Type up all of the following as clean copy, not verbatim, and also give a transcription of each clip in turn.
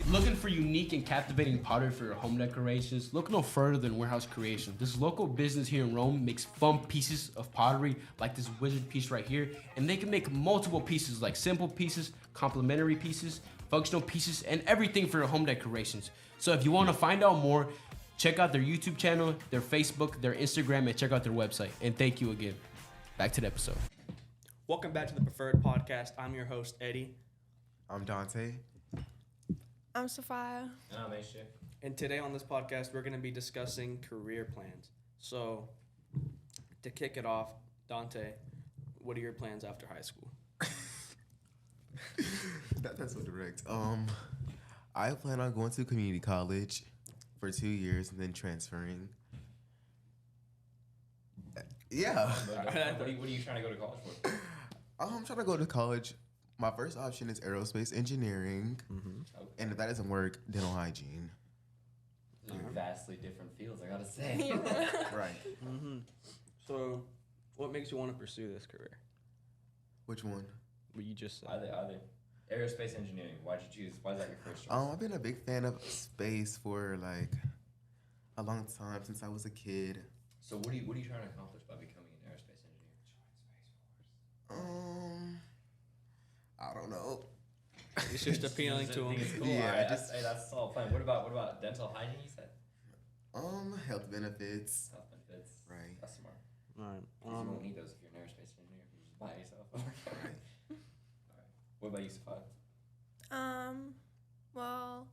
Looking for unique and captivating pottery for your home decorations? Look no further than Warehouse Creation. This local business here in Rome makes fun pieces of pottery like this wizard piece right here, and they can make multiple pieces like simple pieces, complementary pieces, functional pieces, and everything for your home decorations. So if you want to find out more, check out their YouTube channel, their Facebook, their Instagram, and check out their website. And thank you again. Back to the episode. Welcome back to the Preferred Podcast. I'm your host, Eddie. I'm Dante. I'm Sophia. And I'm AJ. And today on this podcast, we're going to be discussing career plans. So, to kick it off, Dante, what are your plans after high school? That's so direct. I plan on going to community college for 2 years and then transferring. Yeah. What are you trying to go to college for? I'm trying to go to college. My first option is aerospace engineering, and if that doesn't work, dental hygiene. Those are vastly different fields, I gotta say. Right. So, what makes you want to pursue this career? Which one? What you just said. Either. Aerospace engineering. Why'd you choose? Why is that your first choice? I've been a big fan of space for like a long time, since I was a kid. So what are you trying to accomplish by becoming an aerospace engineer? I don't know. It's just appealing to I think him. it's cool. Yeah, Alright, just- that's all plan. What about dental hygiene? You said Health benefits. health benefits. Right. That's smart. All right. 'Cause you won't need those if you're an aerospace engineer. You just buy it yourself. Right. Alright. What about you, Sophia? Well,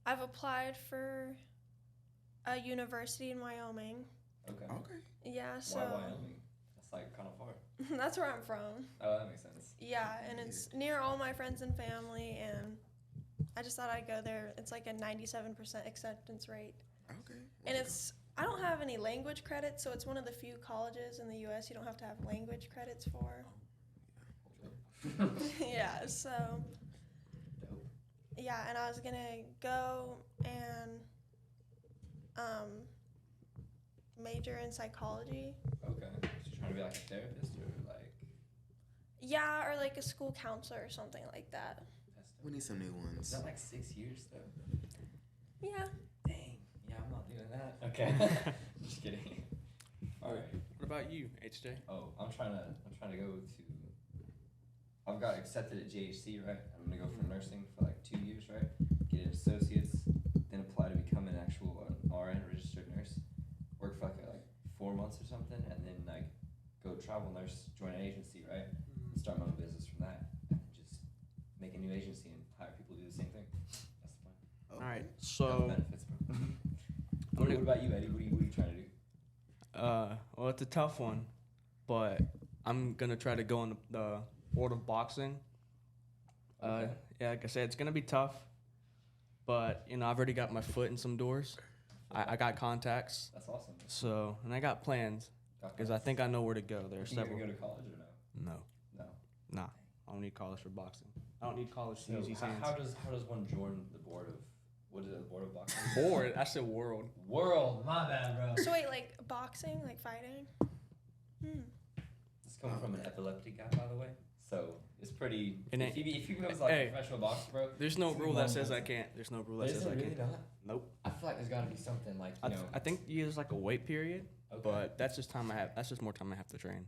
I've applied for a university in Wyoming. Okay. Okay. Yeah, so Why Wyoming? That's like kind of far. that's where I'm from. Oh, that makes sense. Yeah, and it's near all my friends and family, and I just thought I'd go there. It's like a 97% acceptance rate. Okay. And I don't have any language credits, so it's one of the few colleges in the U.S. you don't have to have language credits for. Yeah, so, Dope. yeah, and I was going to go and major in psychology. Okay. So you're trying to be like a therapist or like? Yeah, or like a school counselor or something like that. That's We need some new Is ones. that like 6 years though? Yeah. Dang. Yeah, I'm not doing that. Okay. Just kidding. All right. What about you, HJ? Oh, I'm trying to go to. I've got accepted at JHC, right? I'm gonna go for nursing for like 2 years, right? Get an associate's, then apply to become an actual RN, registered nurse. Work for like 4 months or something, and then like go travel nurse, join an agency, right? And start my own business from that, and just make a new agency and hire people to do the same thing. That's the plan. All right. Health So, benefits, bro. What about you, Eddie? What are you trying to do? well, it's a tough one, but I'm going to try to go in the world of boxing. Okay. Yeah, like I said, it's going to be tough, but, you know, I've already got my foot in some doors. I got contacts, That's awesome. so, and I got plans, because I think I know where to go. There are Are you several. gonna go to college or no? No, No. nah. I don't need college for boxing. I don't need college to So use these hands. how does one join the board of what is it? The board of boxing? Board? I said world. World. My bad, bro. So wait, like boxing, like fighting? This is coming from an epileptic guy, by the way. So it's pretty. And if he becomes like hey, a professional boxer, bro. There's no it's rule gonna that be says long. I can't. There's no rule that Is says it I really can't. not? Nope. I feel like there's got to be something like you know. I think there's like a wait period, Okay. but that's just time I have. That's just more time I have to train.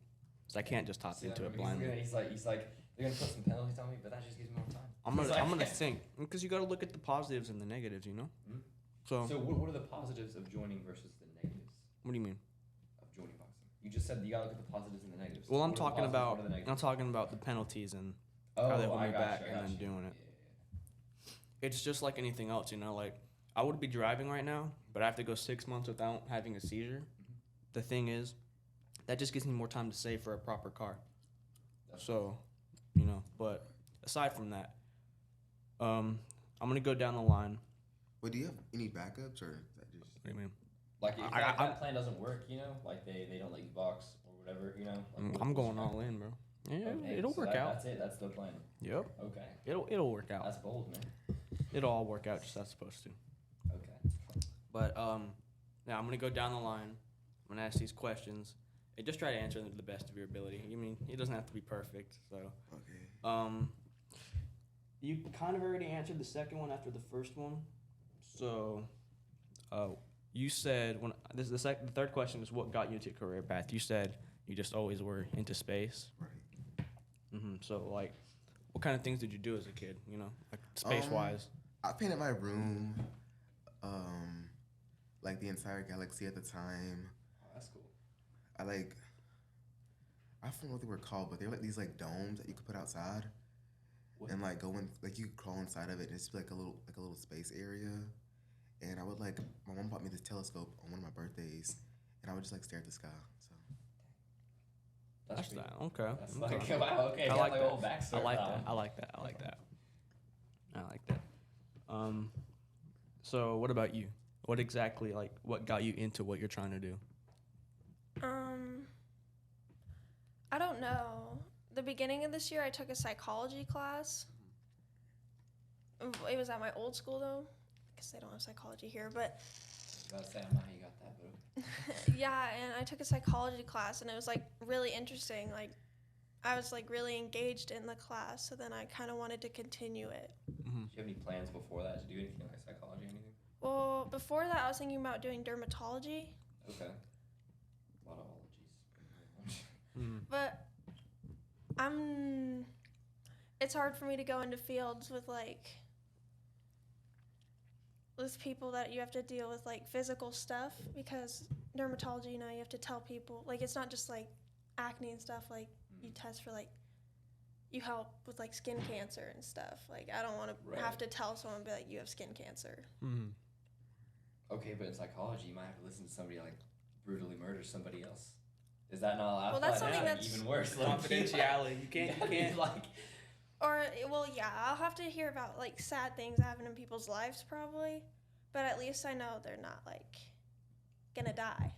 So I can't just hop See, into it he's blindly. He's like they're gonna put some penalties on me, but that just gives me more time. I'm gonna He's like- I'm gonna think because you got to look at the positives and the negatives, you know. Mhm. So, So what are the positives of joining versus the negatives what do you mean? of joining boxing? You just said you gotta look at the positives and the negatives. Well, I'm What are the talking positives, about what are the negatives? I'm talking about the penalties and Oh, how they hold I me got back you, I and got then you. doing it. Yeah. It's just like anything else, you know. Like I would be driving right now, but I have to go 6 months without having a seizure. The thing is, that just gives me more time to save for a proper car. That's So, you know, but aside from that, I'm gonna go down the line. Well, do you have any backups, or is that just? What do you mean? Like if I- that plan doesn't work, you know, like they don't let you box or whatever, you know. Like I'm what's going your all backup? in, bro. Yeah, Okay, it'll so work out. That's it. That's the plan. Yep, Okay, it'll work out. that's bold, man. It'll all work out just as it's supposed to. Okay. But yeah, I'm gonna go down the line. I'm gonna ask these questions and just try to answer them to the best of your ability. I mean, it doesn't have to be perfect. So, Okay. you kind of already answered the second one after the first one. So, you said when this is the third question is what got you into your career path. You said you just always were into space. Right. So like, what kind of things did you do as a kid? You know, like space wise. I painted my room, like the entire galaxy at the time. Oh, that's cool. I forgot what they were called, but they were like these like domes that you could put outside, and like go in, like you could crawl inside of it, and it's like a little space area. And I would like, my mom bought me this telescope on one of my birthdays, and I would just like stare at the sky. So That's pretty- that. Okay. That's Okay. like, wow, okay. I got like my that. whole backstory I like now. that. I like that. I like that. I like that. So what about you? What exactly, like, what got you into what you're trying to do? I don't know. The beginning of this year, I took a psychology class. It was at my old school though, because they don't have psychology here. But I was about to say, I don't know how you got that, bro. yeah, and I took a psychology class, and it was like really interesting. Like, I was like really engaged in the class, so then I kind of wanted to continue it. Did you have any plans before that to do anything like psychology or anything? Well, before that, I was thinking about doing dermatology, Okay. A lot of ologies. but it's hard for me to go into fields with people that you have to deal with like physical stuff, because dermatology, you know, you have to tell people, like, it's not just like acne and stuff, like you test for like, you help with like skin cancer and stuff. Like, I don't want to Right. have to tell someone, be like, you have skin cancer. Okay, but in psychology, you might have to listen to somebody like brutally murder somebody else. Is that not allowed? Well, that's Like, something that'd be that's- even worse. Like, Confidentiality. You can't. yeah, You can't. like. Or, well, yeah, I'll have to hear about like sad things happen in people's lives probably, but at least I know they're not like gonna die.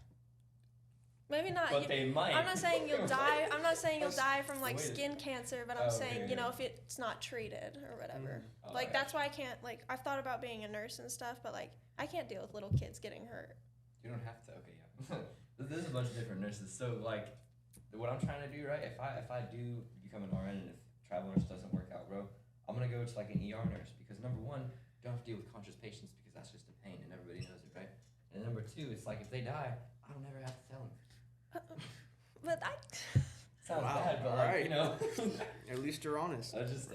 Maybe not. But they might. I'm not saying you'll die. I'm not saying you'll That's die from like the way to- skin cancer, but I'm Oh, saying, okay, you know, yeah. if it's not treated or whatever. Oh, Like, I that's gotcha. why I can't, like, I've thought about being a nurse and stuff, but like, I can't deal with little kids getting hurt. You don't have to. Okay, yeah. There's a bunch of different nurses. So like, what I'm trying to do, right? If I do become an RN and if travel nurse doesn't work out, bro, I'm gonna go to like an ER nurse because number one, you don't have to deal with conscious patients because that's just a pain and everybody knows it, right? And number two, it's like if they die, I don't ever have to tell them. But Sounds Wow, bad, but like, alright. you know. At least you're honest. I'm just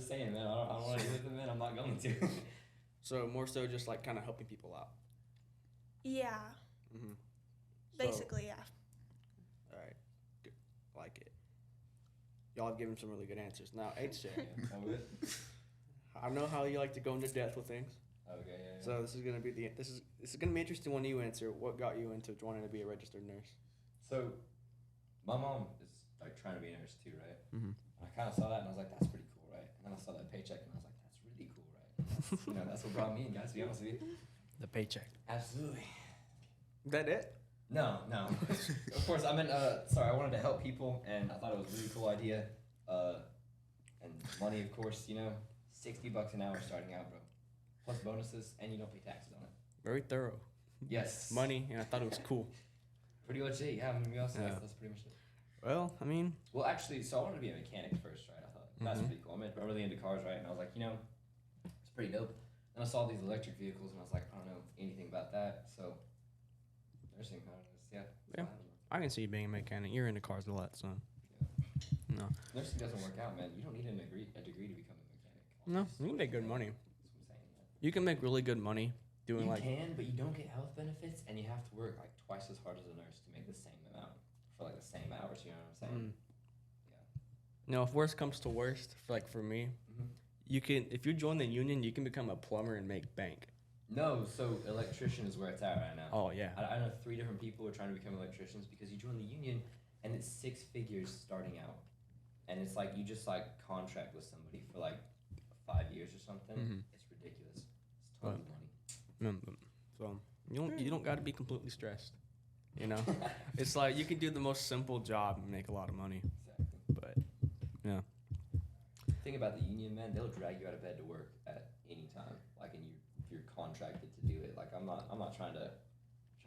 saying, man. I don't want to deal with them, man. I'm not going to. So more so just like kind of helping people out. yeah, So, basically, yeah. all right. Good. Like it. Y'all have given some really good answers. Now, HJ, Yeah, all good? I know how you like to go into depth with things. Okay, yeah. So this is gonna be this is gonna be interesting when you answer. What got you into wanting to be a registered nurse? So, my mom is like trying to be a nurse too, right? Mhm. I kind of saw that and I was like, that's pretty cool, right? And then I saw that paycheck and I was like, that's really cool, right? And that's, you know, that's what brought me in, guys. To be honest with you. The paycheck. Absolutely. That it? No. Of course, I meant. Sorry, I wanted to help people, and I thought it was a really cool idea. And money, of course, you know, $60 an hour starting out, bro. Plus bonuses, and you don't pay taxes on it. Very thorough. Yes. Money, and I thought it was cool. Pretty much it. Yeah, I mean, we also Yeah. that's pretty much it. Well, I mean, Well, actually, so I wanted to be a mechanic first, right? I thought that's Mhm. pretty cool. I'm really into cars, right? And I was like, you know, it's pretty dope. And I saw these electric vehicles, and I was like, I don't know anything about that. So, nursing, I don't know. Yeah. Yeah. I can see you being a mechanic. You're into cars a lot, so. No. Nursing doesn't work out, man. You don't need a degree to become a mechanic. No, you can make good money. That's what I'm saying. Man. You can make really good money doing You like. can, but you don't get health benefits, and you have to work like twice as hard as a nurse to make the same amount for like the same hours. You know what I'm saying? No, if worst comes to worst, for me, Mhm. you can if you join the union, you can become a plumber and make bank. No, so electrician is where it's at right now. Oh yeah. I know 3 different people who are trying to become electricians because you join the union, and it's 6 figures starting out, and it's like you just like contract with somebody for like 5 years or something. Mhm. It's ridiculous. It's tons of money. So you don't got to be completely stressed. You know, it's like you can do the most simple job and make a lot of money. Exactly. But yeah. The thing about the union, man, they'll drag you out of bed to work at any time. Like, and you're contracted to do it. Like, I'm not trying to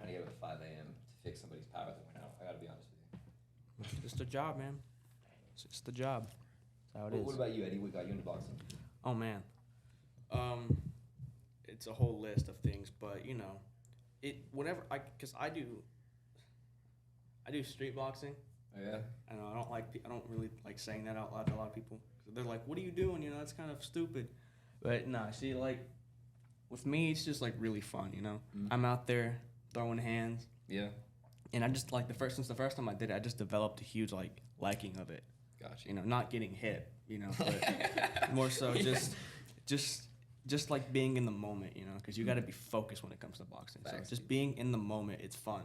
get up at 5 a.m. to fix somebody's power that went out. I gotta be honest with you. It's just a job, man. It's just a job. That's how it is. What about you, Eddie? What got you into boxing? Oh man, it's a whole list of things, but you know, because I do street boxing. Oh yeah. I know I don't really like saying that out loud to a lot of people. 'Cause they're like, "What are you doing?" You know, that's kind of stupid. But nah, see, like with me, it's just like really fun. You know, I'm out there throwing hands, Yeah. and I just like since the first time I did it, I just developed a huge like liking of it. Gotcha. You know, not getting hit. You know, but more so just like being in the moment. You know, because you got to be focused when it comes to boxing. Facts, So just dude. being in the moment, it's fun.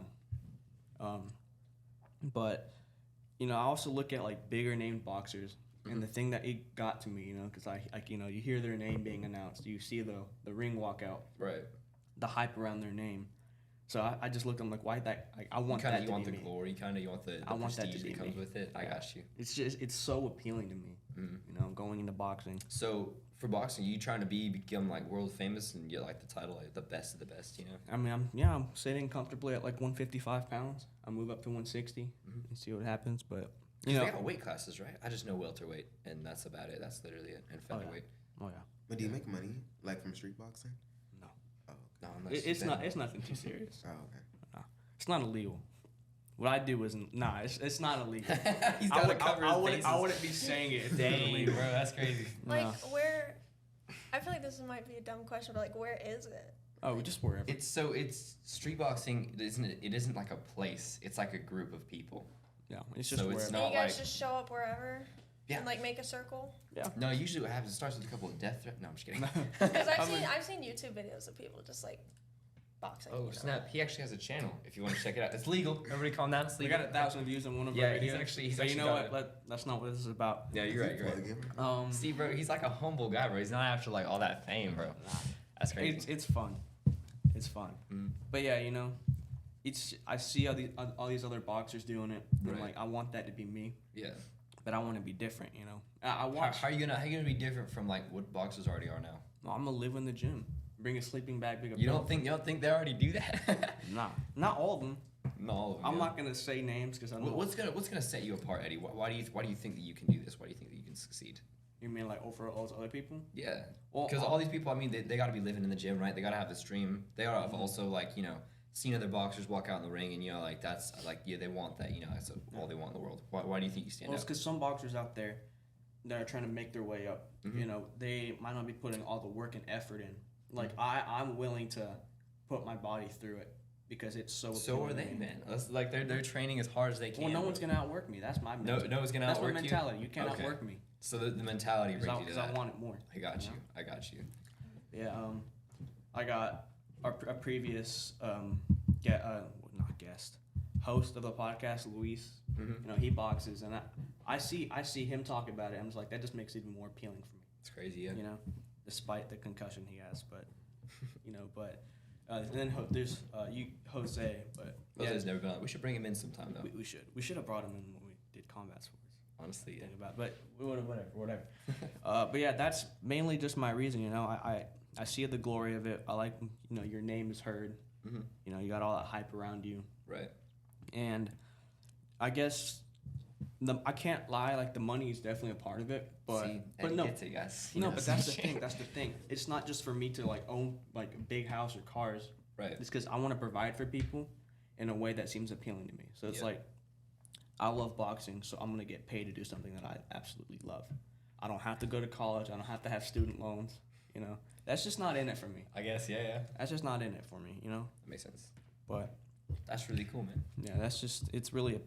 But you know, I also look at like bigger named boxers, and the thing that it got to me, you know, because I you know, you hear their name being announced, you see the ring walk out, Right. the hype around their name. So I just looked, I'm like, why that? Like, I want Kinda that you to want be the me. glory, kind of you want the I want that to prestige be that comes me. with it. I got you. It's so appealing to me, you know, going into boxing. So for boxing, you trying to become like world famous and get like the title, like the best of the best, you know? I mean, I'm sitting comfortably at like 155 pounds. I move up to 160 and see what happens, but you 'Cause know, they got weight classes, right? I just know welterweight, and that's about it. That's literally it. And Oh, yeah. featherweight. oh yeah, But do you make money like from street boxing? no, Oh, No, unless it's nothing too serious. oh okay. It's not illegal. What I do isn't. Nah, it's not illegal. He's I got to would- cover I his wouldn't, I bases. wouldn't be saying it if it was Dang, illegal. bro, that's crazy. Like No. where? I feel like this might be a dumb question, but like where is it? Oh, just wherever. It's street boxing. It isn't like a place. It's like a group of people. Yeah, it's just So it's wherever. not And you guys like- just show up wherever Yeah. and like make a circle. No, usually what happens, it starts with a couple of death threats. No, I'm just kidding. Because I mean- I've seen YouTube videos of people just like boxing. Oh you know? snap! He actually has a channel. If you want to check it out, it's legal. Everybody, calm down. It's We legal. got 1,000 views on one of Yeah, our he's videos. actually- so you know got what? it. That's not what this is about. Yeah, you're right. You're right. Plug in. See, bro, he's like a humble guy, bro. He's not after like all that fame, bro. That's crazy. It's fun. It's fun. But yeah, you know, I see all these other boxers doing it. And Right. like I want that to be me, Yeah. but I want to be different. You know, I How watch. are you gonna be different from like what boxers already are now? I'm gonna live in the gym. Bring a sleeping bag. Bring a You pillow. don't think they already do that? Nah, not all of them. Not all of them. I'm yeah. not gonna say names because I know. What's gonna set you apart, Eddie? Why do you think that you can do this? Why do you think that you can succeed? You mean like over all those other people? Yeah. Well, Because all these people, I mean, they got to be living in the gym, right? They got to have this dream. They got to have also like seen other boxers walk out in the ring, and like that's like they want that. That's all they want in the world. Why do you think you stand Well, it's out? because some boxers out there that are trying to make their way up, they might not be putting all the work and effort in. Like I'm willing to put my body through it because it's so. So are appealing they, to me. man. That's like they're training as hard as they can. Well, no bro. one's gonna outwork me. That's my No mentality. one's gonna That's my outwork you? mentality. You can't Okay. outwork me So the mentality brings you to because that. I want it more. I got you you. know? I got you. Yeah. I got a previous not guest host of the podcast, Luis. Mhm. He boxes, and I see him talk about it. I'm just like that just makes it even more appealing for me. It's crazy, yeah. Despite the concussion he has, but then there's Jose, but Jose's never been on. We should bring him in sometime though. we should have brought him in when we did combat sports. Honestly, yeah. Think about, but whatever. But yeah, that's mainly just my reason. I see the glory of it. I like your name is heard. Mhm. You got all that hype around you, Right. and I guess I can't lie. Like the money is definitely a part of it, but See, but Eddie no. gets it, guys. He No, knows. but that's the thing. That's the thing. It's not just for me to like own like a big house or cars. Right. It's because I want to provide for people in a way that seems appealing to me. So it's Yeah. like I love boxing, so I'm gonna get paid to do something that I absolutely love. I don't have to go to college. I don't have to have student loans. That's just not in it for me. I guess, yeah. That's just not in it for me. That makes sense. But That's really cool, man. yeah, it's really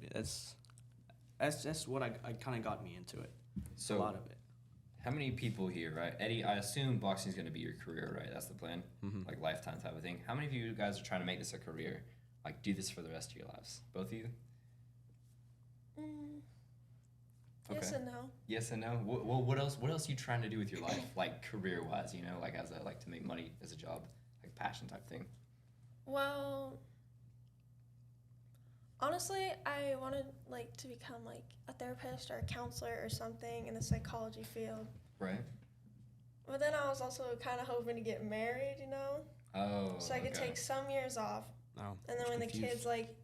that's what I kind of got me into it. So A lot of it. how many people here, right? Eddie, I assume boxing is going to be your career, right? That's the plan, like lifetime type of thing. How many of you guys are trying to make this a career? Like, do this for the rest of your lives? Both of you? Yes Okay. and no. Yes and no. What else are you trying to do with your life, like career-wise? Like like to make money as a job, like passion type thing. Well, honestly, I wanted like to become like a therapist or a counselor or something in the psychology field. Right. But then I was also kind of hoping to get married, Oh. so I could okay. take some years off, No. and then I'm when the confused. kid's like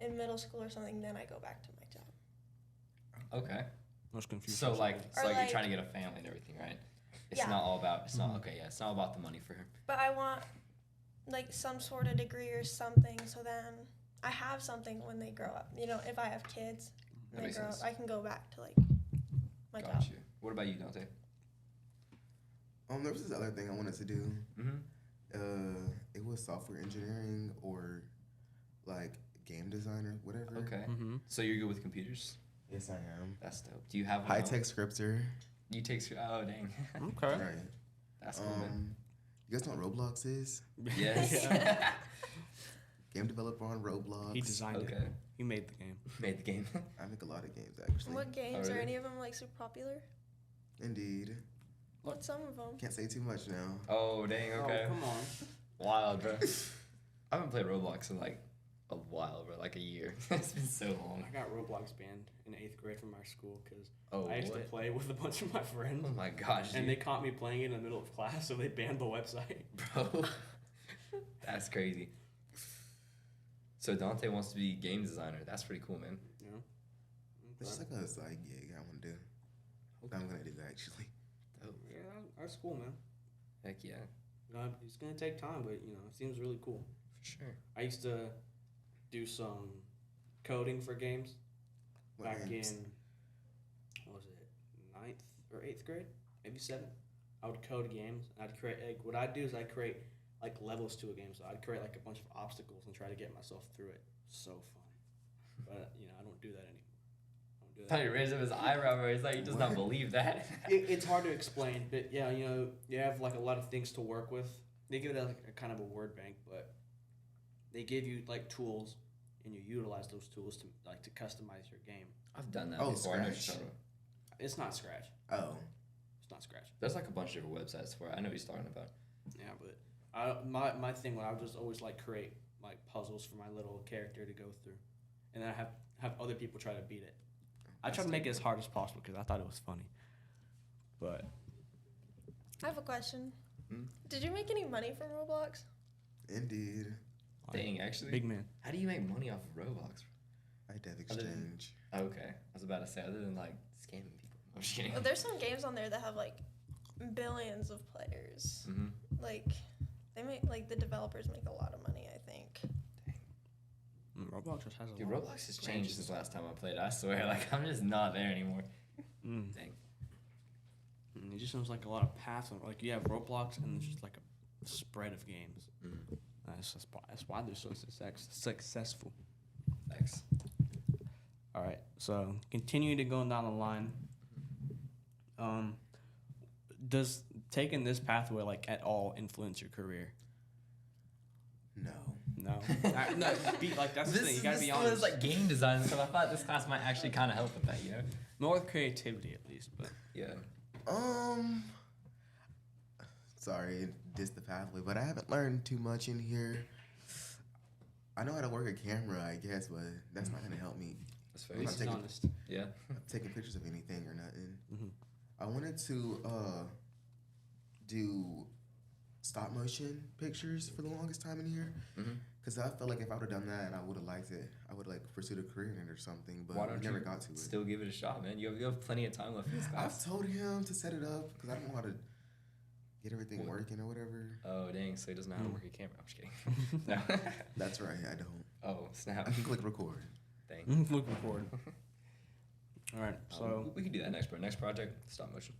in middle school or something, then I go back to my job. Okay. I was confused. So for a like, second. so Or like you're like- trying to get a family and everything, right? It's Yeah. not all about. It's not okay. Yeah, it's not about the money for him. But I want like some sort of degree or something, so then I have something when they grow up. You know, if I have kids, That when they makes grow sense. up, I can go back to like my Got job. you. What about you, Dante? There was this other thing I wanted to do. Mm-hmm. It was software engineering or like game designer, whatever. Okay. Mm-hmm. So you're good with computers? Yes, I am. That's dope. Do you have one High now? tech scripter. You take. Oh dang. Okay. Right. That's cool, man. You guys know what Roblox is? Yes. Game developer on Roblox. He designed Okay. it. He made the game. Made the game. I make a lot of games actually. What games Oh, are really? any of them like super popular? Indeed. What's some of them? Can't say too much now. Oh dang. Okay. Oh, come on. Wild, bro. I haven't played Roblox in like a while, bro. Like a year. It's been so long. I got Roblox banned in 8th grade from our school because Oh I used to what? play with a bunch of my friends. Oh my gosh, And they dude. caught me playing it in the middle of class, so they banned the website. Bro. That's crazy. So Dante wants to be game designer. That's pretty cool, man. You know? It's just like a side gig I want to do. That I'm gonna do actually. Dope. Yeah, that's cool, man. Heck yeah. It's gonna take time, but you know, it seems really cool. For sure. I used to do some coding for games What back games? in what was it, 9th or 8th grade, maybe 7th. I would code games. I'd create like what I'd do is I'd create like levels to a game. So I'd create like a bunch of obstacles and try to get myself through it. So fun, but you know I don't do that anymore. I don't do I thought he that. raised up his eyebrow, bro. He's like, he does not What? believe that. It's hard to explain, but yeah, you know, you have like a lot of things to work with. They give it like a kind of a word bank, but they give you like tools, and you utilize those tools to like to customize your game. I've done that Oh, before. I know what you're Scratch. talking about. It's not Scratch. Oh. It's not Scratch. There's like a bunch of different websites for it. I know what he's talking about. Yeah, but my thing when I would just always like create like puzzles for my little character to go through, and then I have other people try to beat it. I try to make it as hard as possible because I thought it was funny. But I have a question. Hmm? Did you make any money from Roblox? Indeed. Dang, actually. big man. How do you make money off of Roblox? I dev Other than- exchange. Okay. I was about to say, other than like scamming people. I'm just kidding. Well, there's some games on there that have like billions of players. Mm-hmm. Like they make like the developers make a lot of money. I think. Roblox just has a Dude, lot. Roblox has changed since last time I played. I swear, like I'm just not there anymore. Mm. Dang. It just seems like a lot of paths. Like you have Roblox and there's just like a spread of games. Mm. That's why they're so successful. Thanks. All right, so continuing to go down the line. Does taking this pathway like at all influence your career? No. No, no. Like that's the thing. You gotta be This honest. was like game design, so I thought this class might actually kind of help with that, you know? More with creativity at least, but Yeah. Sorry, diss the pathway, but I haven't learned too much in here. I know how to work a camera, I guess, but that's not gonna help me. That's at fair. I'm least not it's taking- honest. Yeah. Taking pictures of anything or nothing. Mhm. I wanted to do stop motion pictures for the longest time in here, Mhm. because I felt like if I would have done that and I would have liked it, I would like pursued a career in it or something. But Why we don't never you got to it. still give it a shot, man? You have plenty of time left in this I've class. told him to set it up because I don't know how to get everything What? working or whatever. Oh, dang. So he doesn't know how to work a camera. I'm just kidding. No. That's right, I don't. Oh, snap. I can click record. Dang. Looking forward. All right, so we could do that next, bro. Next project, stop motion.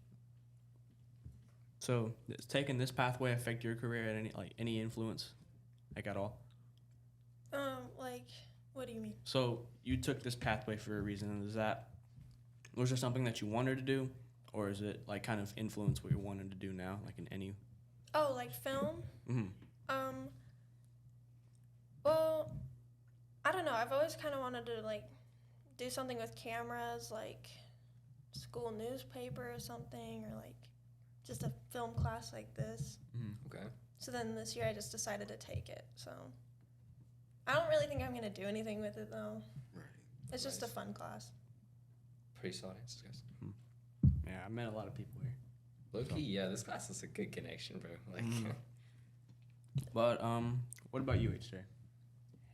so does taking this pathway affect your career at any influence, like at all? Like what do you mean? So you took this pathway for a reason. And was there something that you wanted to do, or is it like kind of influence what you're wanting to do now, like in any? Oh, like film? Mm-hmm. Well, I don't know. I've always kind of wanted to like do something with cameras, like school newspaper or something, or like just a film class like this. Okay. So then this year I just decided to take it. So I don't really think I'm gonna do anything with it though. Right. It's just a Nice. fun class. Pretty solid answers, guys. Yeah, I met a lot of people here. Low key, yeah, this class is a good connection, bro. Like, Mhm. But what about you, HJ?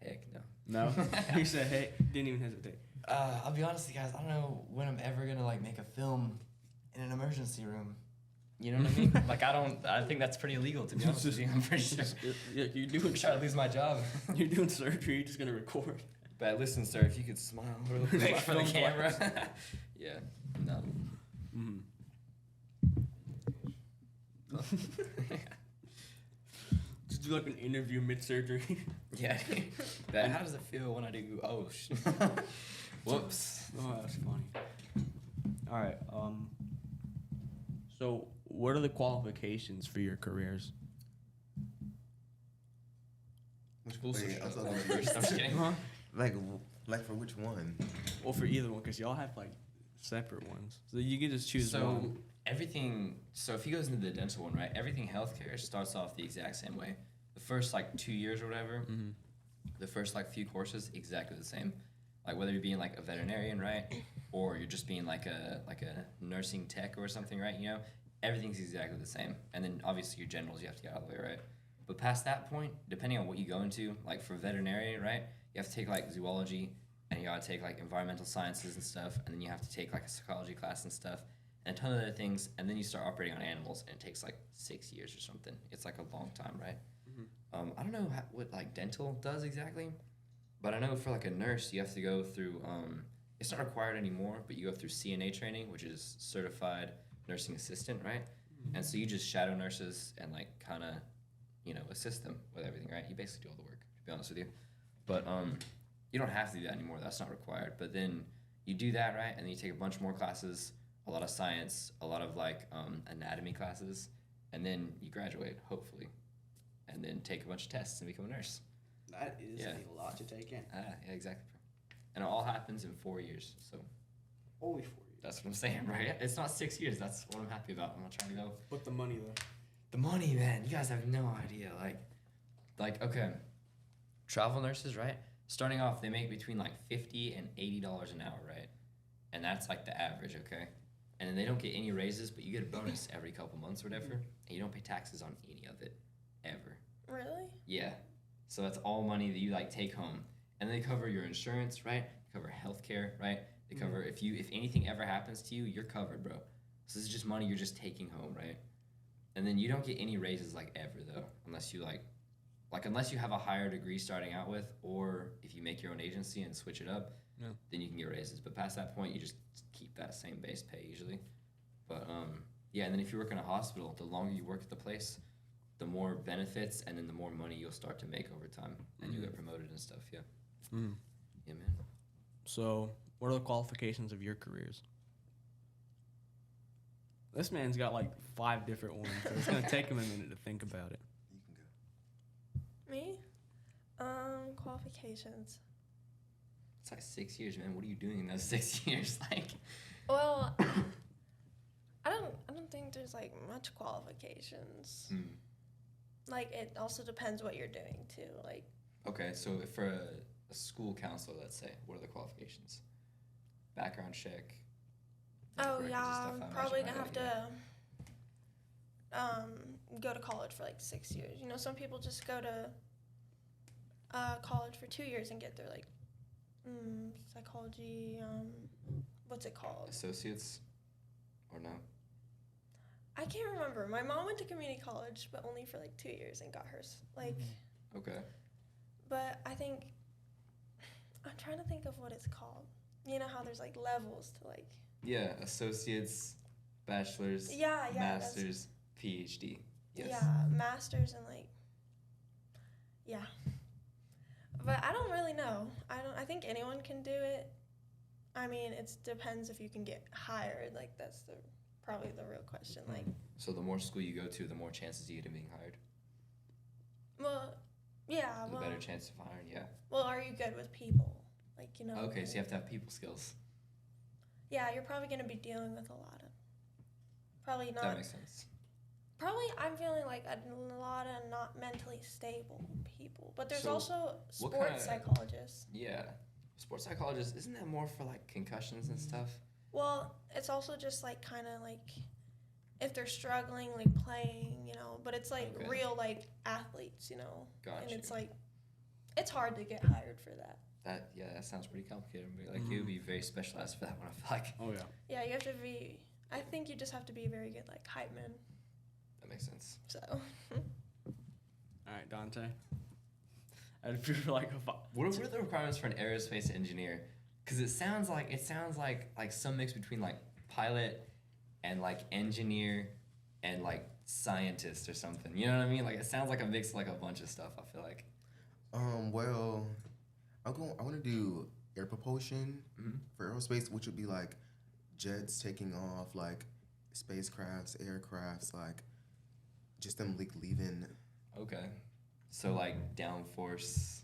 heck no. No, he said, "Hey," didn't even hesitate. I'll be honest with you guys. I don't know when I'm ever gonna like make a film in an emergency room. You know what I mean? Like I think that's pretty illegal, to be honest with you. I'm pretty sure. Yeah, you're I'm doing trying to lose my job. you're doing surgery. You're just gonna record. But listen, sir, if you could smile real quick for the camera. Yeah. No. Mm-hmm. Just do like an interview mid surgery. Yeah. How does it feel when I do? Oh, whoops. Oh, that's funny. All right. So, what are the qualifications for your careers? Wait, I'm sorry. I'm just kidding. Huh? Like for which one? Well, for either one, because y'all have like separate ones, so you can just choose So one. everything. So if he goes into the dental one, right? Everything healthcare starts off the exact same way. The first like 2 years or whatever, Mm-hmm. the first like few courses exactly the same. Like whether you're being like a veterinarian, right, or you're just being like a nursing tech or something, right? You know, everything's exactly the same. And then obviously your generals you have to get out of the way, right? But past that point, depending on what you go into, like for veterinarian, right, you have to take like zoology, and you gotta take like environmental sciences and stuff, and then you have to take like a psychology class and stuff, and a ton of other things, and then you start operating on animals, and it takes like 6 years or something. It's like a long time, right? Mm-hmm. I don't know what like dental does exactly, but I know for like a nurse, you have to go through. It's not required anymore, but you go through CNA training, which is certified nursing assistant, right? Mm-hmm. And so you just shadow nurses and like kind of, assist them with everything, right? You basically do all the work, to be honest with you. But you don't have to do that anymore. That's not required. But then you do that, right? And then you take a bunch more classes, a lot of science, a lot of like anatomy classes, and then you graduate, hopefully, and then take a bunch of tests and become a nurse. That is Yeah. a lot to take in. Yeah, exactly. And it all happens in 4 years. So Only 4 years. that's what I'm saying, right? It's not 6 years. That's what I'm happy about. I'm not trying to go. But the money though. The money, man. You guys have no idea. Like okay, travel nurses, right? Starting off, they make between like $50 and $80 an hour, right? And that's like the average, okay? And then they don't get any raises, but you get a bonus every couple months or whatever, and you don't pay taxes on any of it, ever. Really? Yeah. So that's all money that you like take home, and they cover your insurance, right? They cover healthcare, right? They cover if anything ever happens to you, you're covered, bro. So this is just money you're just taking home, right? And then you don't get any raises like ever though, unless you unless you have a higher degree starting out with, or if you make your own agency and switch it up, then you can get raises. But past that point, you just keep that same base pay usually. But yeah, and then if you work in a hospital, the longer you work at the place, the more benefits and then the more money you'll start to make over time, and you get promoted and stuff. Yeah. Mm. Yeah, man. So, what are the qualifications of your careers? This man's got like 5 different ones. So it's gonna take him a minute to think about it. You can go. Me? Qualifications. It's like 6 years, man. What are you doing in those 6 years? Like, Well, I don't think there's like much qualifications. Like it also depends what you're doing too. Like okay, so for a school counselor, let's say, what are the qualifications? Background check. oh records and yeah, stuff, I I'm imagine, probably right? gonna have Yeah. to go to college for like 6 years. You know, some people just go to college for 2 years and get their like psychology. What's it called? Associates, or no? I can't remember. My mom went to community college, but only for like 2 years and got hers. Like, Okay. but I think I'm trying to think of what it's called. You know how there's like levels to like. Yeah, associates, bachelors, Yeah, yeah. that's- masters, PhD. Yes. Yeah, masters and like. Yeah. But I don't really know. I think anyone can do it. I mean, it depends if you can get hired. Like that's probably the real question. Like, So the more school you go to, the more chances you get of being hired. well, yeah. The Well, better chance of hiring. Yeah. well, are you good with people? Like, you know. Okay, so you have to have people skills. Yeah, you're probably gonna be dealing with a lot of. Probably That not. makes sense. Probably, I'm feeling like a lot of not mentally stable people. But there's So, also what sports kinda- psychologists. Yeah. Sports psychologist, isn't that more for like concussions and stuff? Well, it's also just like kind of like if they're struggling, like playing, you know. But it's like Okay. real like athletes, you know. Gotcha. And it's like, it's hard to get hired for that. That sounds pretty complicated. Like you would be very specialized for that one. I feel like. Oh yeah. Yeah, you have to be. I think you just have to be a very good like hype man. That makes sense. So All right, Dante. I'd feel like What are the requirements for an aerospace engineer? Because it sounds like some mix between like pilot and like engineer and like scientist or something. You know what I mean? Like it sounds like a mix of like a bunch of stuff. I feel like. Well, I want to do air propulsion for aerospace, which would be like jets taking off, like spacecrafts, aircrafts, like just them leaving. Okay. So like downforce,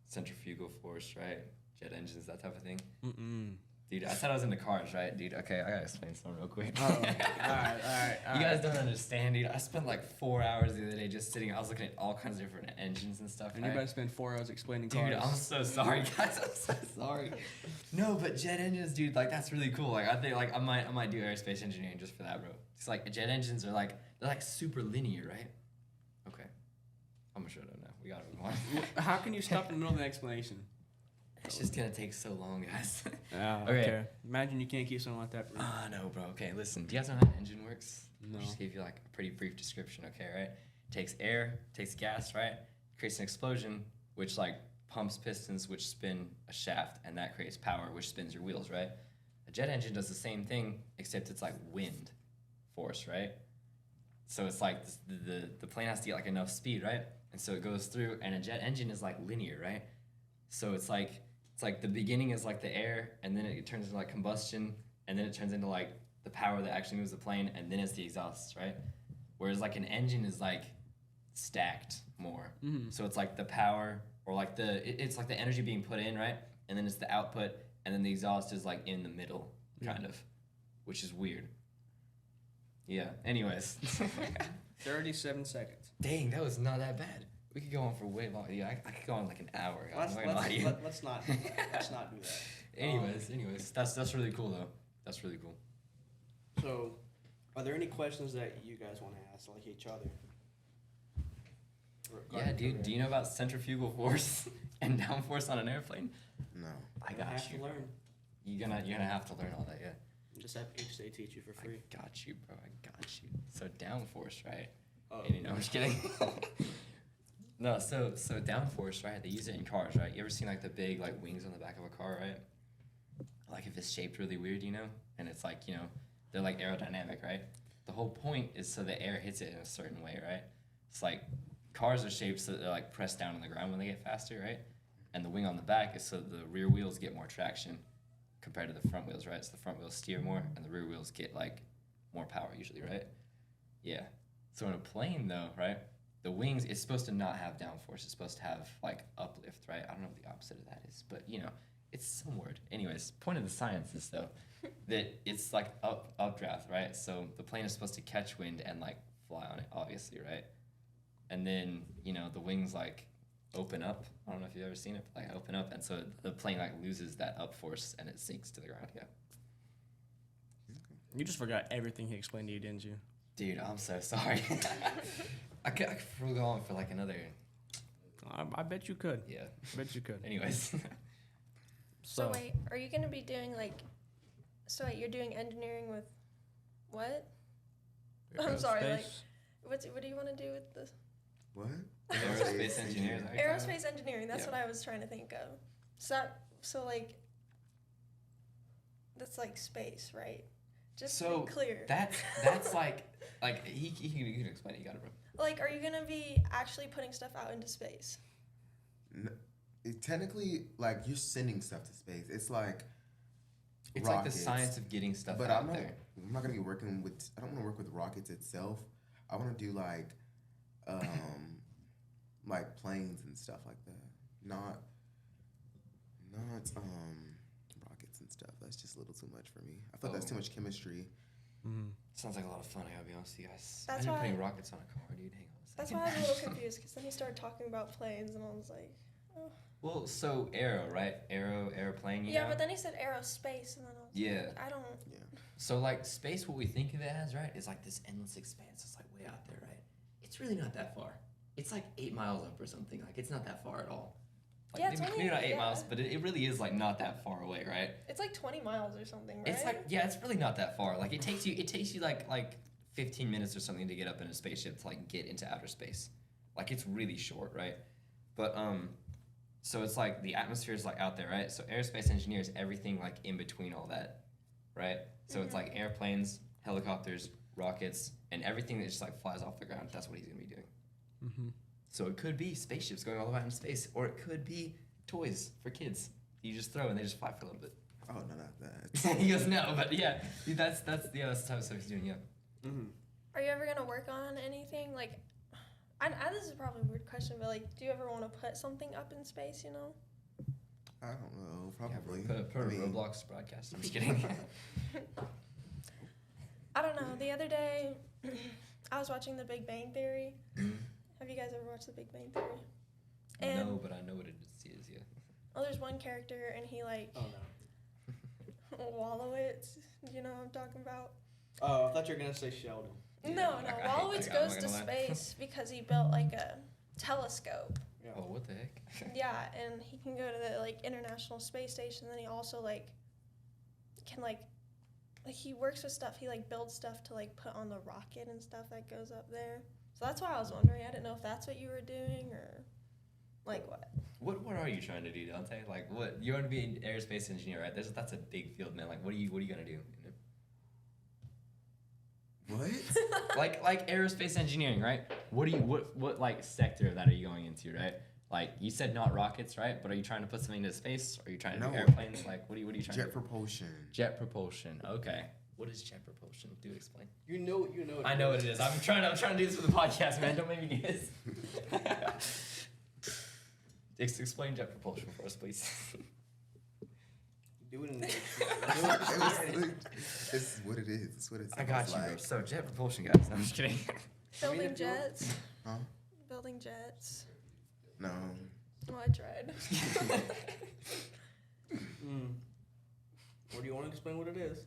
centrifugal force, right? Jet engines, that type of thing. Dude, I said I was into cars, right, dude? Okay, I gotta explain something real quick. all right. You guys don't understand, dude. I spent like 4 hours the other day just sitting. I was looking at all kinds of different engines and stuff. And right? you better spend 4 hours explaining Dude, cars. I'm so sorry, guys. I'm so sorry. No, but jet engines, dude, like that's really cool. Like I think, like I might do aerospace engineering just for that, bro. It's like jet engines are like they're like super linear, right? Okay, I'm gonna shut up now. We gotta move on. How can you stop in the middle of the explanation? It's just gonna take so long, guys. Yeah. Okay. Okay. Imagine you can't keep something like that. No, bro. Okay, listen. Do you guys know how an engine works? No. I'll just give you like a pretty brief description. Okay, right? Takes air, takes gas, right? Creates an explosion, which like pumps pistons, which spin a shaft, and that creates power, which spins your wheels, right? A jet engine does the same thing, except it's like wind force, right? So it's like the plane has to get like enough speed, right? And so it goes through, and a jet engine is like linear, right? So it's like the beginning is like the air, and then it turns into like combustion, and then it turns into like the power that actually moves the plane, and then it's the exhaust, right? Whereas like an engine is like stacked more. So it's like the power or like it's like the energy being put in, right? And then it's the output, and then the exhaust is like in the middle, kind of, which is weird. Yeah. Anyways. 37 seconds. Dang, that was not that bad. We could go on for way longer. Yeah, I could go on like an hour. Guys. I'm not gonna lie to you. Let's not do that. Anyways, that's really cool though. That's really cool. So, are there any questions that you guys want to ask, like each other? Yeah, dude. Do you know about centrifugal force and downforce on an airplane? No. I You got have you. to learn. You're gonna have to learn all that. Yeah. Just have they teach you for free. I got you, bro. I got you. So downforce, right? Oh. And, I'm just kidding. No, so downforce, right? They use it in cars, right? You ever seen like the big like wings on the back of a car, right? Like if it's shaped really weird, and it's like they're like aerodynamic, right? The whole point is so the air hits it in a certain way, right? It's like cars are shaped so that they're like pressed down on the ground when they get faster, right? And the wing on the back is so the rear wheels get more traction compared to the front wheels, right? So the front wheels steer more, and the rear wheels get like more power usually, right? Yeah. So in a plane though, right? The wings, it's supposed to not have downforce. It's supposed to have like uplift, right? I don't know what the opposite of that is, but it's some word. Anyways, point of the science is though that it's like updraft, right? So the plane is supposed to catch wind and like fly on it, obviously, right? And then the wings like open up. I don't know if you've ever seen it, but like open up, and so the plane like loses that up force and it sinks to the ground. Yeah. You just forgot everything he explained to you, didn't you? Dude, I'm so sorry. I could go on for like another. I bet you could. Yeah. I bet you could. Anyways. So wait, are you gonna be doing like? So wait, you're doing engineering with what? I'm sorry. Like, what do you want to do with this? What? Aerospace engineers. Aerospace engineering. That's Yeah. what I was trying to think of. So like. That's like space, right? Just to be clear. That's like he can explain it. You got it, bro. Like, are you gonna be actually putting stuff out into space? Technically, like you're sending stuff to space. It's like It's rockets, like the science of getting stuff but out there. I'm not gonna be working with. I don't want to work with rockets itself. I want to do like planes and stuff like that. Not rockets and stuff. That's just a little too much for me. I thought that's too much chemistry. Sounds like a lot of fun. I gotta be honest with you guys. That's Imagine why- putting rockets on a car, dude. Hang on a That's second. why I was a little confused, because then he started talking about planes, and I was like, oh. Well, so aero, right? Airplane. You Yeah, know? but then he said aerospace, and then I was Yeah. like, I don't. So like space, what we think of it as, right, is like this endless expanse. It's like way out there, right? It's really not that far. It's like 8 miles up or something. Like it's not that far at all. Like Yeah, it's maybe, only- maybe not 8 yeah. miles, but it really is like not that far away, right? It's like 20 miles or something, right? It's like it's really not that far. Like it takes you like 15 minutes or something to get up in a spaceship to like get into outer space. Like it's really short, right? But so it's like the atmosphere is like out there, right? So aerospace engineer is everything like in between all that, right? So it's like airplanes, helicopters, rockets, and everything that just like flies off the ground. That's what he's gonna be doing. Mm-hmm. So it could be spaceships going all the way out in space, or it could be toys for kids. You just throw and they just fly for a little bit. Oh no, not that. He goes no, but yeah, dude, that's the type of stuff he's doing. Yeah. Mm-hmm. Are you ever gonna work on anything like? I this is probably a weird question, but like, do you ever want to put something up in space? You know? I don't know. Probably. Put a I mean, Roblox broadcast. I'm just kidding. I don't know. The other day, I was watching The Big Bang Theory. Have you guys ever watched The Big Bang Theory? And No, but I know what it is. Yeah. oh, there's one character, and he like Oh no. Wallowitz. You know what I'm talking about? Oh, I thought you were gonna say Sheldon. Yeah, No, I no. hate Wallowitz that guy, I'm goes not to gonna lie. space because he built like a telescope. Yeah. Oh, what the heck? Yeah, and he can go to the like International Space Station. And then he also like can like he works with stuff. He like builds stuff to like put on the rocket and stuff that goes up there. So that's why I was wondering. I didn't know if that's what you were doing or like what. What are you trying to do, Dante? Like, what you want to be an aerospace engineer, right? That's a big field, man. Like, what are you gonna do? What? like aerospace engineering, right? What like sector of that are you going into, right? Like you said, not rockets, right? But are you trying to put something into space? Are you trying to do No. airplanes? Like, what are you trying to Jet do? propulsion. Jet propulsion. Okay. What is jet propulsion? Do explain. You know. I know what it is. I'm trying to do this for the podcast, man. Don't make me do this. Explain jet propulsion for us, please. Do it in the. It's what it is. It's what it I got sounds you, bro. like. So jet propulsion, guys. I'm just kidding. Building if you want- jets. Huh? Building jets. No. Well, I tried. Or do you want to explain what it is?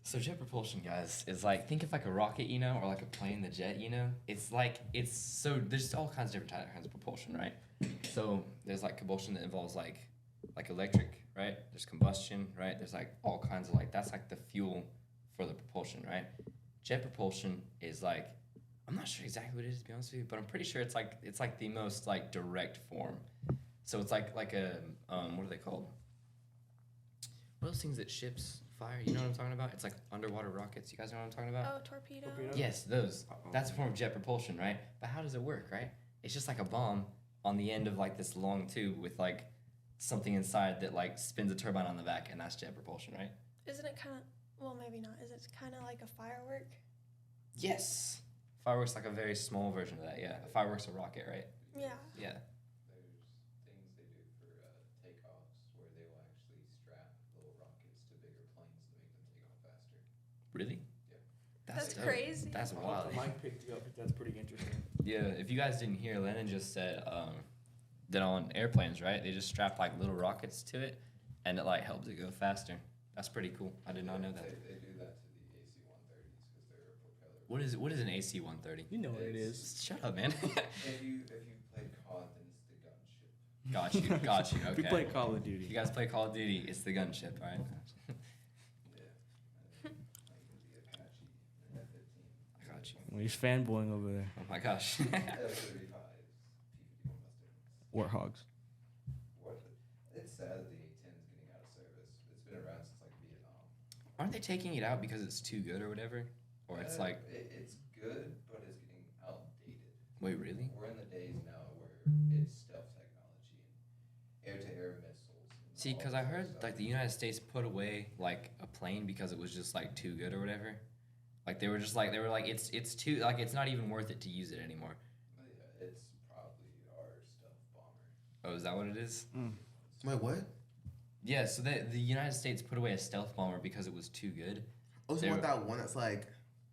So jet propulsion, guys, is like, think of like a rocket, you know, or like a plane, the jet, you know. So there's all kinds of different kinds of propulsion, right? So there's like combustion that involves like electric, right? There's combustion, right? There's like all kinds of like, that's like the fuel for the propulsion, right? Jet propulsion is like, I'm not sure exactly what it is, to be honest with you, but I'm pretty sure it's like the most like direct form. So it's like a what are they called? What are those things that ships fire? You know what I'm talking about? It's like underwater rockets. You guys know what I'm talking about? Oh, torpedo. Torpedo? Yes, those. Uh-oh. That's a form of jet propulsion, right? But how does it work, right? It's just like a bomb on the end of like this long tube with like something inside that like spins a turbine on the back, and that's jet propulsion, right? Isn't it kind of? Well, maybe not. Is it kind of like a firework? Yes. Fireworks like a very small version of that. Yeah, a firework's a rocket, right? Yeah. Yeah. There's things they do for takeoffs where they will actually strap little rockets to bigger planes to make them take off faster. Really? Yeah. That's dope. crazy. That's I wild. hope Mike picked you up. That's pretty interesting. Yeah, if you guys didn't hear, Lennon just said that on airplanes, right? They just strap like little rockets to it, and it like helps it go faster. That's pretty cool. I did not know that. They do that to the AC-130s because they're a propeller. What is an AC-130? You know what it is. Shut up, man. If you played COD, then it's the gunship. Got you. If you Okay. play Call of If you Duty. guys play Call of Duty, it's the gunship, all right? Yeah. And like the Apache and F-15. I got you. Well, he's fanboying over there. Oh my gosh. F-35s, P-51 Mustangs. Warthogs. What? It's sad that the A-10 is getting out of service. It's been around since like Vietnam. Aren't they taking it out because it's too good or whatever? Or it's like, It's good, but it's getting outdated. wait, really? We're in the days now where it's stealth technology and air-to-air missiles. and See, all because this I other heard stuff. like the United States put away like a plane because it was just like too good or whatever. Like they were it's too like it's not even worth it to use it anymore. Yeah, it's probably our stealth bomber. Oh, is that what it is? Wait, what? Yeah. So the United States put away a stealth bomber because it was too good. Oh, so They you want were- that one that's like.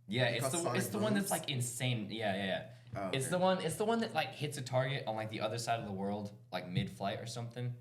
Yeah, Because it's sonic the one that's booms? like insane. Yeah. Oh, It's okay. the one that like hits a target on like the other side of the world like mid-flight or something,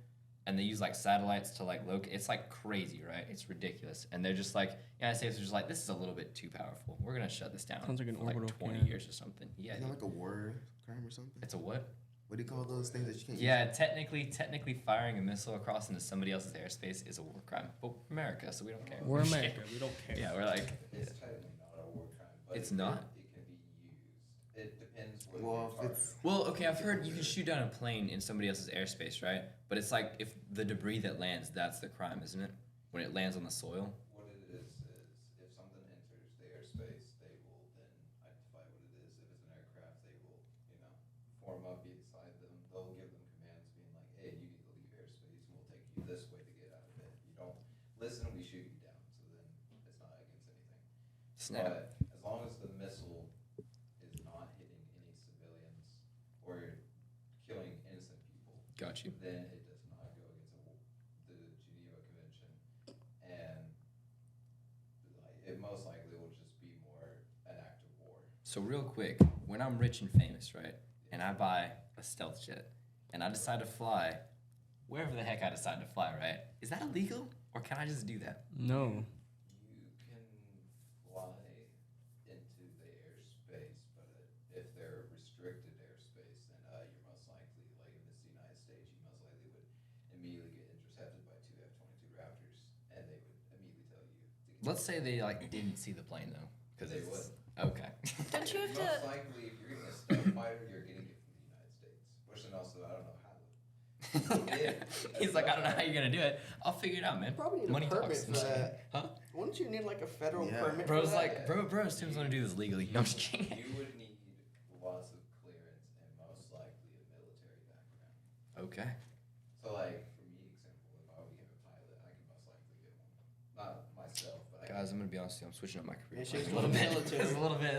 and they use like satellites to like locate. It's like crazy, right? It's ridiculous, and they're just like United States are just like, this is a little bit too powerful. We're gonna shut this down. Sounds like an for orbital like 20 cannon. years or something. Yeah, Isn't that dude. like a war crime or something? It's a what? What do you call those things that you can't Yeah, technically firing a missile across into somebody else's airspace is a war crime. But we're America, so we don't care. We're America. We don't care. Yeah, we're like, It's technically not a war crime, but It's not? It can be used. It depends what Well, you're if targeting. it's well, okay, I've heard you can shoot down a plane in somebody else's airspace, right? But it's like if the debris that lands, that's the crime, isn't it? When it lands on the soil. What it is if something enters the airspace, they will then identify what it is. If it's an aircraft, they will, form up beside them. They'll give them commands being like, hey, you need to leave airspace and we'll take you this way to get out of it. If you don't listen, we shoot you down. So then it's not against anything. Snap. But as long as the missile is not hitting any civilians or killing innocent people, Got you. then it does not go against the Geneva Convention, and it most likely will just be more an act of war. So real quick, when I'm rich and famous, right, and I buy a stealth jet, and I decide to fly wherever the heck I decide to fly, right? Is that illegal, or can I just do that? No. You can fly into the airspace, but if they're restricted airspace, then you're most likely, like if it's the United States, you most likely would immediately get intercepted by two F-22 Raptors, and they would immediately tell you to get. Let's say they like didn't see the plane though, because They it's would. okay. Don't you have to? Most likely, if you're getting a stealth fighter, you're getting it from the United States. Which then also, I don't know how. He's like, I don't know how you're gonna do it. I'll figure it out, man. Probably need Money a permit talks. for that. Huh? Wouldn't you need like a federal Yeah. permit? Bro's for that? like, bro, Tim's gonna do this legally. No, I'm just kidding. You would need lots of clearance and most likely a military background. Okay. So, like, for me, example, if I became a pilot, I could most likely get one. Not myself, but Guys, I'm gonna be honest with you. I'm switching up my career. Yeah, she's a little going bit. military. Just a little bit.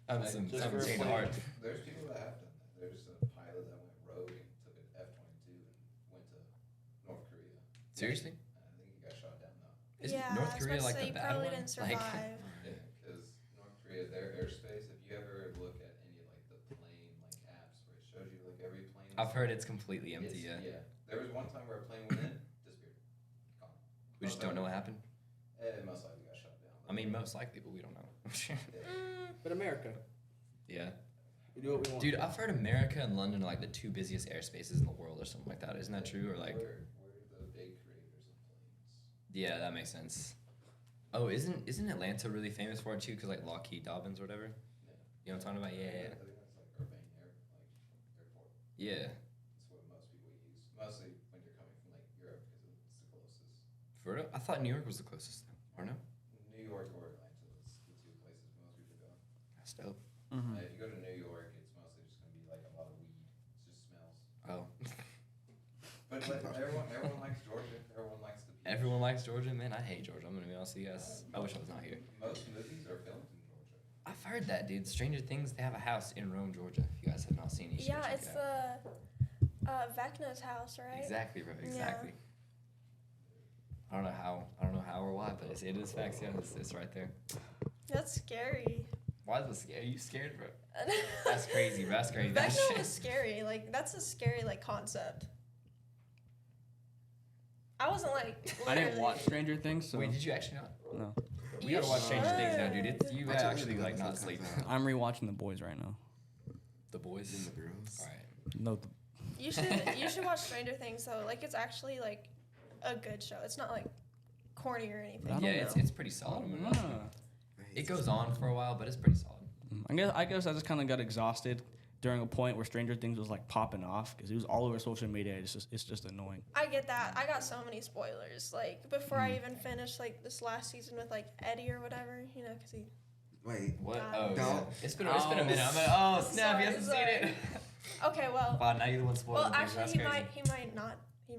I'm Like, some just for change of a heart. There's people that have done that. There's a pilot that went rogue and took an F-22 and went to North Korea. Seriously? I think he got shot down, though. Is Yeah, North I was Korea about to like say the you bad probably one? didn't Like, survive. Yeah, because North Korea, their airspace, if you ever look at any of, like, the plane, like, apps where it shows you, like, every plane. I've heard it's completely empty. It's- Yeah. There was one time where a plane went in, disappeared. Gone. We just don't know what happened. It most likely got shot down. I mean, most likely, but we don't know. But America, Yeah. we do what we want. Dude, I've heard America and London are like the two busiest airspaces in the world or something like that. Isn't that true? Or like, We're the big creators of planes. yeah, that makes sense. Oh, isn't Atlanta really famous for it too? Cause like Lockheed Dobbins or whatever. Yeah. You know what I'm talking about? I Yeah. think that's like Urbane airport. Yeah. That's what most people use. Mostly when you're coming from like Europe because it's the closest. For real? I thought New York was the closest. Or no? New York or Atlanta, that's the two places most people go. That's dope. If you go to New York, it's mostly just gonna be like a lot of weed. It just smells. Oh. But everyone likes Georgia. Everyone likes the beach. Everyone likes Georgia, man. I hate Georgia. I'm gonna be honest with you guys. I wish I was not here. Most movies are filmed in Georgia. I've heard that, dude. Stranger Things. They have a house in Rome, Georgia. If you guys have not seen it, you should Yeah, check it's it out. the Vecna's house, right? Exactly, bro. Yeah. Exactly. I don't know how or why, but it is facts. Yeah, it's right there. That's scary. Why is this scary? Are you scared, bro? That's crazy, bro. That's crazy. Vecna was scary. Like that's a scary like concept. I wasn't like. I didn't literally- watch Stranger Things, so Wait, did you actually not? no. We gotta watch Stranger Things now, dude. It's you Watch it actually when like the not episode sleep. comes out. I'm rewatching The Boys right now. The boys. Then the girls. All right. No, You should watch Stranger Things though. Like it's actually like a good show. It's not like corny or anything. I Yeah, don't it's know. it's pretty solid. I'm gonna- I hate It goes season on one. for a while, but it's pretty solid. I guess I just kind of got exhausted during a point where Stranger Things was like popping off because it was all over social media. It's just annoying. I get that. I got so many spoilers. Like before I even finished like this last season with like Eddie or whatever, you know, because he. Wait. What? God. Oh, Don't. yeah. It's been a minute. I'm like, oh snap! You haven't seen it. Okay, well. Wow, now you're the one spoiling Well, things. actually, That's he crazy.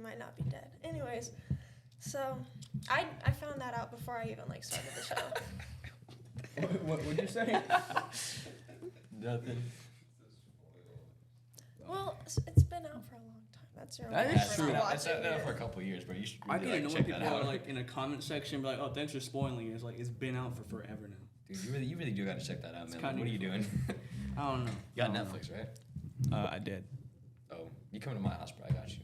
might not be dead. Anyways, so I found that out before I even like started the show. What would you say? Nothing. Well, it's been out for a long time. That's your. That only is reason true. I watch It's it, been out yeah. for a couple of years, bro. You should I really get annoyed like, when check that people are out. like in a comment section, be like, "Oh, thanks for spoiling it." It's like it's been out for forever now. Dude, you really do gotta check that out, It's man. kinda Like, what are you doing? I don't know. You got I don't Netflix, right? know. I did. Oh, you come to my house, bro. I got you.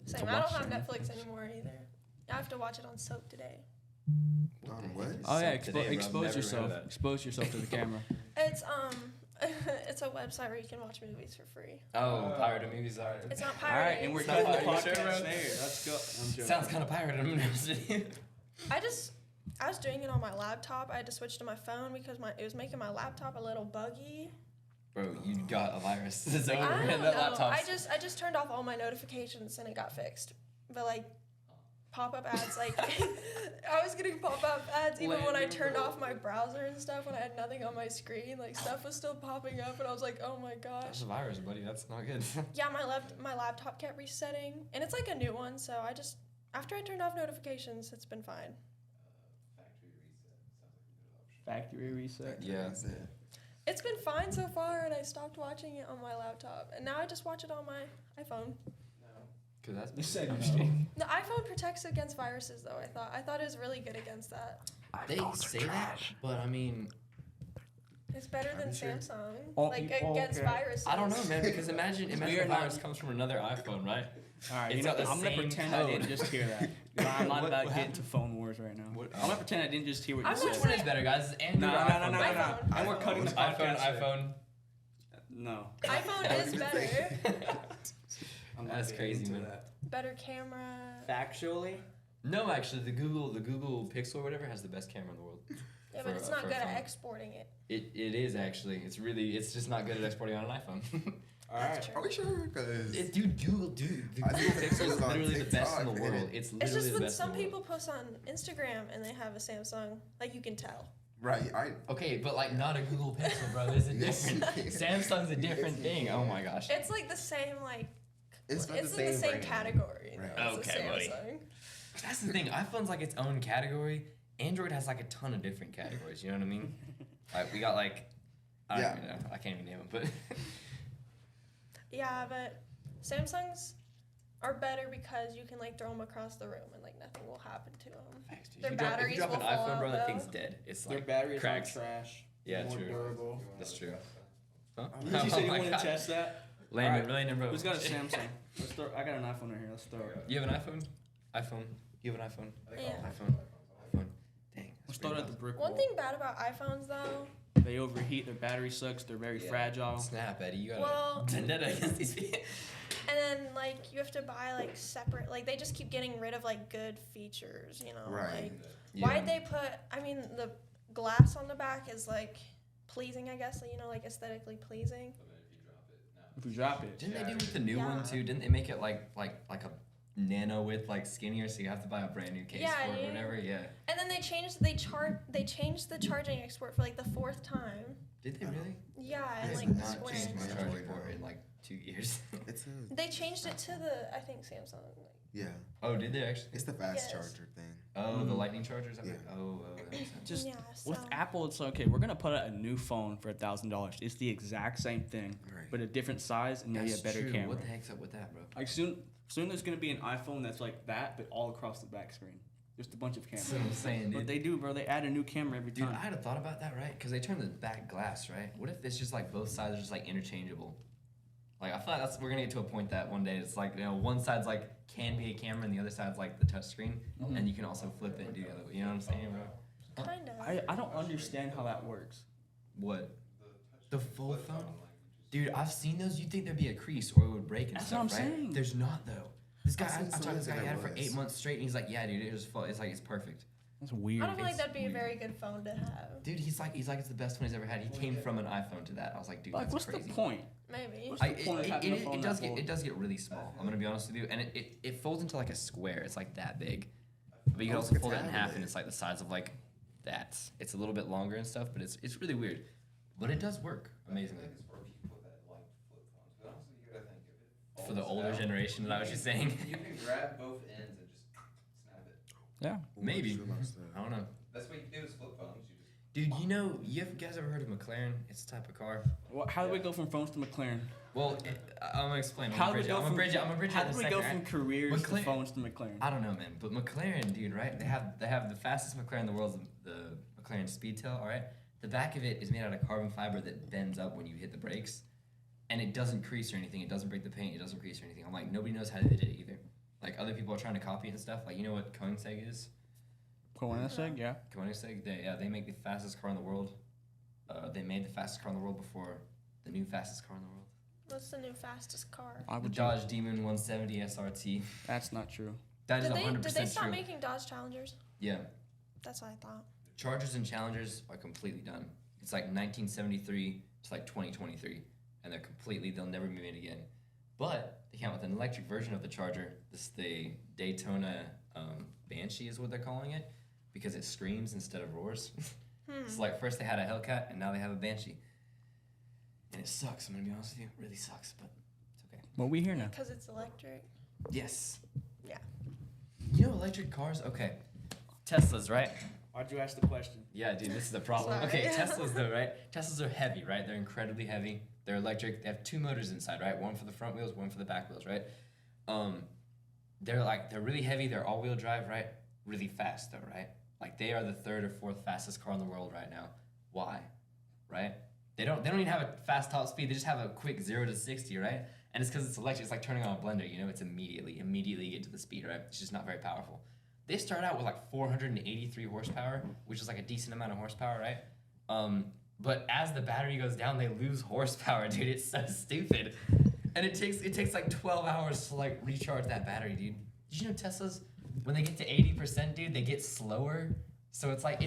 Same. To I don't watch have it. Netflix anymore either. I have to watch it on Soap today. On what? Oh yeah, Suck today, bro. I've never expose heard of yourself. that. Expose yourself to the camera. It's It's a website where you can watch movies for free. Oh, pirated movies are. It's not All right, pirated. and we're It's not cutting the pirated. podcast Sure, bro. there. Let's go. I'm joking. Sounds kind of pirated. I'm interested. I was doing it on my laptop. I had to switch to my phone because it was making my laptop a little buggy. Bro, you got a virus. It's over. I don't That know. laptop's. I just turned off all my notifications and it got fixed. But like pop-up ads, like I was getting pop-up ads even when I turned off my browser and stuff. When I had nothing on my screen, like stuff was still popping up, and I was like, oh my That's gosh. a virus, buddy. That's not good. Yeah, my laptop kept resetting, and it's like a new one. So I just after I turned off notifications, it's been fine. Factory reset. Yeah. It's been fine so far, and I stopped watching it on my laptop, and now I just watch it on my iPhone. Cause that's You said interesting. The iPhone protects against viruses, though. I thought it was really good against that. They say that, but I mean, It's better than you sure? Samsung, Oh, like oh, against okay. viruses. I don't know, man. Because imagine We are the not- virus comes from another iPhone, right? All right, It's you know, got the I'm gonna same pretend I code. didn't just hear that. I'm not What- about what to get into phone wars right now. What- I'm gonna pretend I didn't just hear what you I'm said. not Which one is better, guys? Is Android No, or no, iPhone? no, no, no, no. iPhone. And we're cutting the iPhone, podcast. there. iPhone. No. iPhone is better. I'm not That's getting crazy, into man. that. Better camera. Factually, No, actually, the Google Pixel or whatever has the best camera in the world. Yeah, For- but it's not for good phone. at exporting it. It is actually. It's just not good at exporting on an iPhone. all That's right. true. Are we sure? Because The Google I Pixel see is pictures on literally the best in the TikTok, world. and It's It's literally just the when best some in the world. people post on Instagram and they have a Samsung, like you can tell. right, Okay, but like not a Google Pixel, bro. It's a Yes, different. you can. Samsung's a different Yes, you thing. can. Oh my gosh. It's like the same, like it's not it's the in the same same brand. category. Right. though, it's a Okay, buddy. Samsung. That's the thing. iPhone's like its own category. Android has like a ton of different categories. You know what I mean? Like we got like I don't even know. I can't even name them, but Yeah, but Samsungs are better because you can like throw them across the room and like nothing will happen to them. Facts, dude. Their If you drop batteries an will fall iPhone, bro, out, that though. thing's dead. It's Their like batteries cracks. are trash. Yeah, more true. durable. That's true. Huh? You said you Oh my want to God. test that? Landon, Alright. Landon, bro. Who's got a Samsung? Let's throw. I got an iPhone right here. Let's throw it. You have an iPhone? iPhone. You have an iPhone? Yeah. iPhone. iPhone. Dang. Let's that's throw it pretty at the awesome. brick One wall. thing bad about iPhones though, They overheat. Their battery sucks. They're very Yeah. fragile. Snap, Eddie. You got Well- a vendetta against these people. and then like you have to buy like separate, like they just keep getting rid of like good features, you know. Right. Like Yeah. why'd they put? I mean, the glass on the back is like pleasing, I guess. You know, like aesthetically pleasing. If you drop it. Didn't they do with the new Yeah. one too? Didn't they make it like a nano width, like skinnier, so you have to buy a brand new case Yeah, for it or yeah. whatever? Yeah. And then they changed the charging export for like the 4th time. Did they really? Yeah, and It's like not the Not square. changed my Android charging now. port in like 2 years. It's a They changed it to the I think Samsung. yeah. Oh, did they actually? It's the fast Yes. charger thing. Oh, the Mhm. lightning chargers. Yeah. Oh, that makes sense. Just yeah, so with Apple, it's okay. We're gonna put out a new phone for $1,000. It's the exact same thing, Right. but a different size and maybe That's a better true. camera. What the heck's up with that, bro? Like soon there's gonna be an iPhone that's like that, but all across the back screen. Just a bunch of cameras. That's what I'm saying, But dude. they do, bro. They add a new camera every Dude, time. I had a thought about that, right? Because they turn the back glass, right? What if it's just like both sides are just like interchangeable? Like I feel like we're gonna get to a point that one day it's like one side's like can be a camera and the other side's like the touch screen, Mhm. and you can also flip it and do the other. You know what I'm saying, bro? kind of. I don't understand how that works. What? The full phone? Dude, I've seen those. You'd think there'd be a crease or it would break and That's stuff, what I'm right? saying. There's not though. This guy, I've I seen talked to some this guy, that he had it for was. 8 months straight, and he's like, yeah, dude, it was full. It's like it's perfect. That's weird. I don't feel like It's that'd be a weird. very good phone to have. Dude, he's like it's the best one he's ever had. He came from an iPhone to that. I was like, dude, Like, that's what's crazy. the point? Maybe. What's the It, point of it, having a it, phone it does that get full? it does get really small. I'm gonna be honest with you, and it folds into like a square. It's like that big, but you can Oh, also it's fold it in like a half, and tablet. it's like the size of like that. It's a little bit longer and stuff, but it's really weird, but it does work amazingly. For the older generation, that I was just saying. You can grab both ends and just snap it. Yeah. Maybe. True enough, so- I don't know. That's what you can do with flip phones. You just Dude, you know, you guys ever heard of McLaren? It's a type of car. Well, how do we go from phones to McLaren? Well, I'm gonna explain. How do we go I'm from gonna bridge it. I'm gonna bridge it How in a do we second, go from right? careers to McLaren- phones to McLaren? I don't know, man, but McLaren, dude, right? They have the fastest McLaren in the world, the McLaren Speedtail. All right, the back of it is made out of carbon fiber that bends up when you hit the brakes, and it doesn't crease or anything. It doesn't break the paint. It doesn't crease or anything. I'm like, nobody knows how they did it either. Like other people are trying to copy it and stuff. Like you know what Koenigsegg is? Koenigsegg, yeah. Koenigsegg. They make the fastest car in the world. They made the fastest car in the world before the new fastest car in the world. What's the new fastest car? I The would Dodge Demon 170 SRT. That's not true. That is Did 100% they stop true. making Dodge Challengers? Yeah. That's what I thought. Chargers and Challengers are completely done. It's like 1973 to like 2023, and they'll never be made again. But they came out with an electric version of the Charger. The Daytona Banshee is what they're calling it, because it screams instead of roars. It's like first they had a Hellcat, and now they have a Banshee. And it sucks, I'm gonna be honest with you. It really sucks, but it's okay. Well, we here now. Because it's electric. Yes. Yeah. You know electric cars? Okay. Teslas, right? Why'd you ask the question? Yeah, dude, this is the problem. Sorry. Okay, Teslas though, right? Teslas are heavy, right? They're incredibly heavy. They're electric. They have 2 motors inside, right? One for the front wheels, one for the back wheels, right? They're really heavy. They're all-wheel drive, right? Really fast though, right? Like they are the 3rd or 4th fastest car in the world right now. Why? Right? They don't even have a fast top speed. They just have a quick 0 to 60, right? And it's because it's electric. It's like turning on a blender, you know? It's immediately you get to the speed, right? It's just not very powerful. They start out with like 483 horsepower, which is like a decent amount of horsepower, right? But as the battery goes down, they lose horsepower, dude. It's so stupid. And it takes like 12 hours to like recharge that battery, dude. Did you know Teslas, when they get to 80%, dude, they get slower? So it's like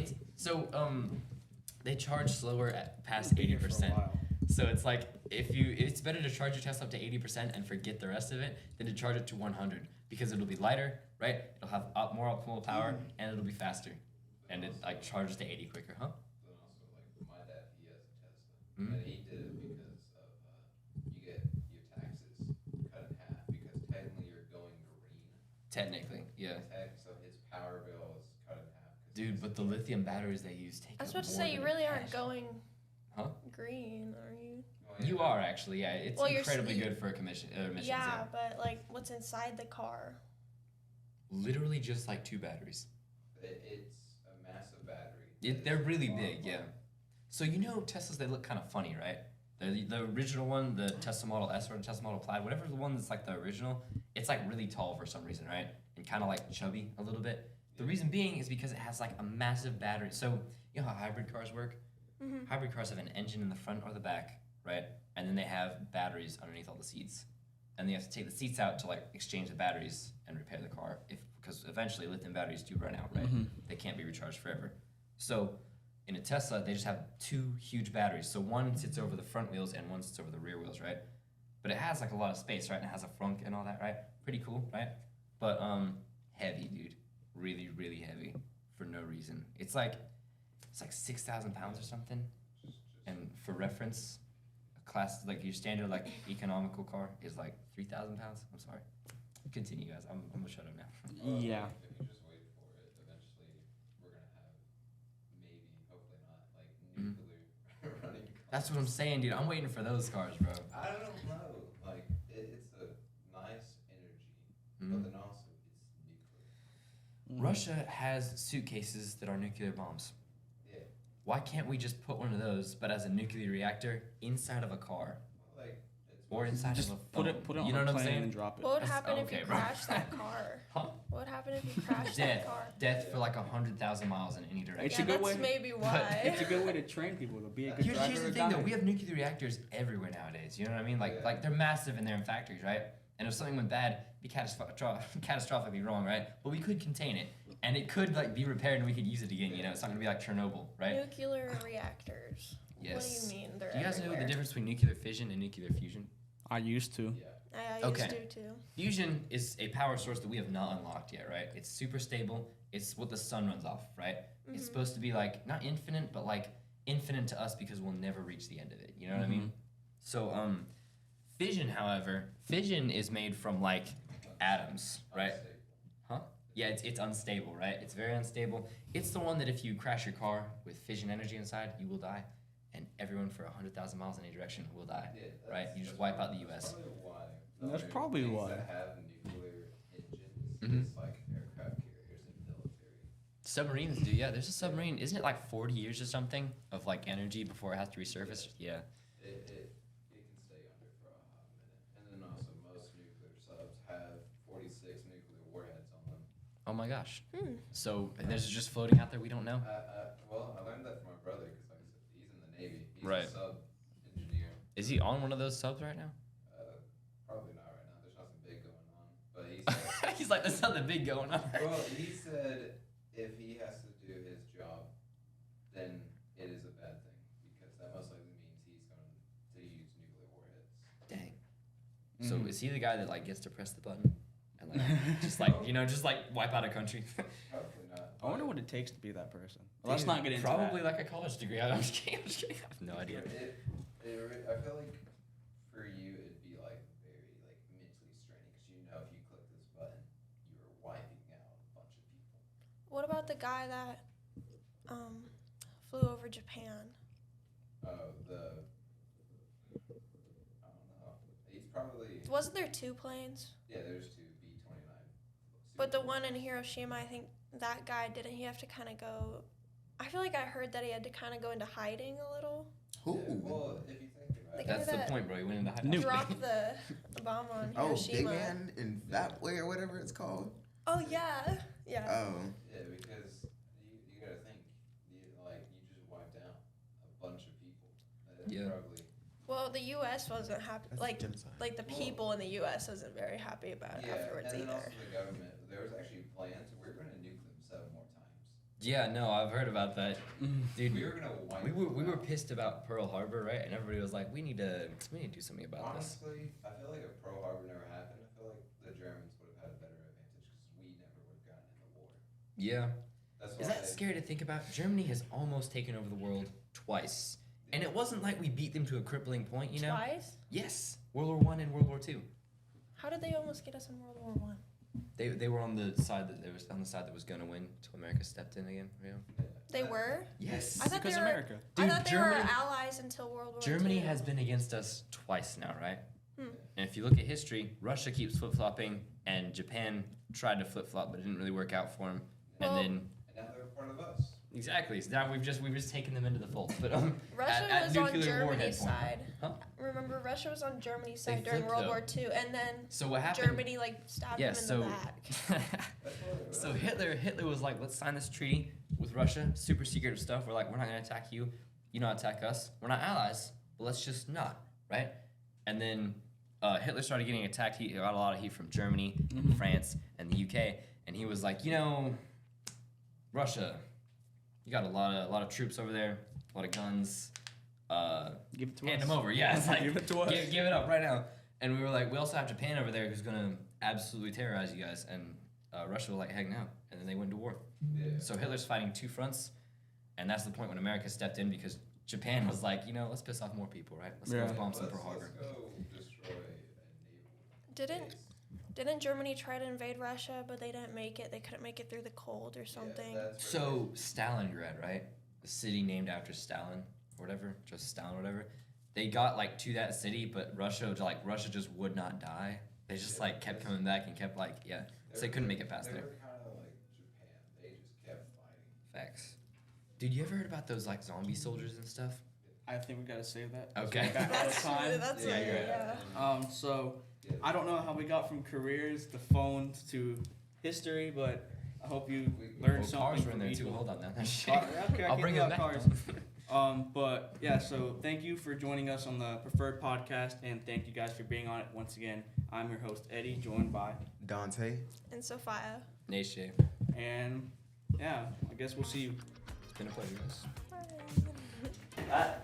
they charge slower at past Been here for a 80%. while. So it's like it's better to charge your Tesla up to 80% and forget the rest of it than to charge it to 100, because it'll be lighter, right? It'll have more optimal power and it'll be faster, and it like charges to 80 quicker, huh? Then also, like, my dad, he has a Tesla, Mhm. and he did it because of you get your taxes cut in half because technically you're going green. Technically, yeah. So his power bill is cut in half. 'Cause Dude, he's- but the lithium batteries they use take I was up about to more say, you than really cash. aren't going Huh? green, are you? Oh, yeah. You are actually, yeah. It's Well, you're incredibly s- good for emissions. Yeah, but like, what's inside the car? Literally just like 2 batteries. It's a massive battery. They're really Long, big, yeah. long. So you know Teslas, they look kind of funny, right? The original one, the Tesla Model S or the Tesla Model Plaid, whatever the one that's like the original, it's like really tall for some reason, right? And kind of like chubby a little bit. The reason being is because it has like a massive battery. So you know how hybrid cars work? Mm-hmm. Hybrid cars have an engine in the front or the back, right? And then they have batteries underneath all the seats. And they have to take the seats out to like exchange the batteries and repair the car, because eventually lithium batteries do run out, right? They can't be recharged forever. So in a Tesla, they just have 2 huge batteries. So one sits over the front wheels and one sits over the rear wheels, right? But it has like a lot of space, right? And it has a frunk and all that, right? Pretty cool, right? But heavy, dude. Really, really heavy for no reason. It's like 6,000 pounds or something. And for reference, a class like your standard like economical car is like 3,000 pounds. I'm sorry. Continue, guys. I'm gonna shut up now. Well, Yeah. If you just wait for it, eventually we're gonna have maybe, hopefully not, like nuclear running cars. That's what I'm saying, dude. I'm waiting for those cars, bro. I don't know. Like it's a nice energy, Mhm. but then also it's nuclear. Russia has suitcases that are nuclear bombs. Yeah. Why can't we just put one of those, but as a nuclear reactor, inside of a car Like it's or inside Just of a put phone? it You on know a what I'm plane saying? and drop it. What would That's- happen if okay, you bro. crashed that car? Huh? What would happen if you crashed Death. that car? Death for like 100,000 miles in any direction. It's Yeah, a good that's way- maybe why. It's a good way to train people to be a good driver. Here's the or thing, though. die. We have nuclear reactors everywhere nowadays. You know what I mean? Like, Yeah. like they're massive and they're in factories, right? And if something went bad, it'd be catastrophically wrong, right? But we could contain it, and it could like be repaired, and we could use it again. You know, it's not gonna be like Chernobyl, right? Nuclear reactors. Yes. What do you mean? They're Do you guys know the everywhere. difference between nuclear fission and nuclear fusion? I used to. yeah. I Okay. used to too. Fusion is a power source that we have not unlocked yet, right? It's super stable. It's what the sun runs off, right? It's supposed to be like not infinite, but like infinite to us because we'll never reach the end of it. You know what I mean? So fission, however, fission is made from like atoms, right? Unstable. Huh? Yeah, it's unstable, right? It's very unstable. It's the one that if you crash your car with fission energy inside, you will die, and everyone for 100,000 miles in any direction will die, Yeah, right? You that's just wipe out the U.S. Probably why. That's other probably things why. That have nuclear engines Mhm. is like aircraft carriers and military. Submarines do, yeah. There's a submarine. Isn't it like 40 years or something of like energy before it has to resurface? Yeah. It can stay under for a hot minute. And then also most nuclear subs have 46 nuclear warheads on them. Oh my gosh. Hmm. So there's just floating out there we don't know. Well, I learned that from my brother because like I said, he's in the Navy He's Right. a sub engineer. Is he on one of those subs right now? Probably not right now. There's nothing big going on. But he said, He's like, there's something big going on. well, he said if he has to do his job, then it is a bad thing because that most likely means he's going to use nuclear warheads. Dang. So is he the guy that like gets to press the button and like just like just like wipe out a country? Probably not. I wonder what it takes to be that person. Well, let's not get into Probably that. like a college degree. I'm just kidding. I have no idea. I feel like for you it'd be like very like mentally straining because you know if you click this button, you're wiping out a bunch of people. What about the guy that flew over Japan? I don't know. He's probably Wasn't there 2 planes? yeah. There's two B-29. But the one in Hiroshima, I think that guy didn't he have to kind of go. I feel like I heard that he had to kind of go into hiding a little. Who? Yeah, well, if you think about Like, it, That's the that point, bro. He went into hiding. Drop the bomb on Oh, Big Hiroshima. Man in that way or whatever it's called. Oh yeah, yeah. Oh, yeah, because you gotta think, you just wiped out a bunch of people. That Yeah. Probably. Well, the U.S. wasn't happy. that's Like genocide. the people in the U.S. wasn't very happy about it Yeah, afterwards and then either. also the government. There was actually plans. We were gonna nuke them 7 more times. Yeah, no, I've heard about that, dude. We were gonna wipe. We them were out. pissed about Pearl Harbor, right? And everybody was like, we need to do something about this. Honestly, I feel like if Pearl Harbor never happened, I feel like the Germans would have had a better advantage because we never would have gotten in the war. Yeah. That's Is why that scary to think about? Germany has almost taken over the world twice. And it wasn't like we beat them to a crippling point, you know? Twice? Yes. World War I and World War II. How did they almost get us in World War One? They were on the side that was gonna win until America stepped in again. You know? They were. Yes. I thought Because they were. America. I Dude, thought they Germany- were allies until World War Germany II. has been against us twice now, right? Hmm. And if you look at history, Russia keeps flip flopping, and Japan tried to flip flop, but it didn't really work out for them. Well- And then And now they're a part of us. exactly, so now we've just taken them into the fold. But Russia at was on nuclear warhead Germany's point. side. Huh? Remember, Russia was on Germany's They side during flipped, World though. War II, and then So what happened? Germany stabbed Yeah, him in so the back. That's what it was. so Hitler was like, let's sign this treaty with Russia, super secretive stuff. We're like, we're not gonna attack you, you don't attack us. We're not allies, but let's just not, right? And then Hitler started getting attacked. He got a lot of heat from Germany, France, and the UK, and he was like, Russia, you got a lot of troops over there, a lot of guns. Give it to Hand us. them over, yeah. It's like, Give it to us. Give it up right now. And we were like, we also have Japan over there who's gonna absolutely terrorize you guys. And Russia was like, heck no. And then they went to war. Yeah. So Hitler's fighting 2 fronts, and that's the point when America stepped in because Japan was like, let's piss off more people, right? Let's Yeah. go bomb some Let's Pearl Harbor. go destroy a naval Didn't base. didn't Germany try to invade Russia, but they didn't make it? They couldn't make it through the cold or something. Yeah, that's So Stalingrad, right? The city named after Stalin, or whatever, just Stalin, or whatever. They got to that city, but Russia just would not die. They just kept coming back and kept so they couldn't make it past They there. were kind of like Japan. They just kept fighting. Facts. Dude, you ever heard about those zombie soldiers and stuff? I think we gotta save that. Okay. Back all the time. That's Yeah, it, you're right. yeah. So Yeah. I don't know how we got from careers to phones to history, but I hope you learned Well, something cars were in from there each too. one. Hold on now. Okay, I I'll can bring do them that, back. cars. But yeah, so thank you for joining us on the Preferred Podcast, and thank you guys for being on it once again. I'm your host Eddie, joined by, Dante. And Sophia. Nation. and yeah, I guess we'll see you. It's been a pleasure, guys. Bye.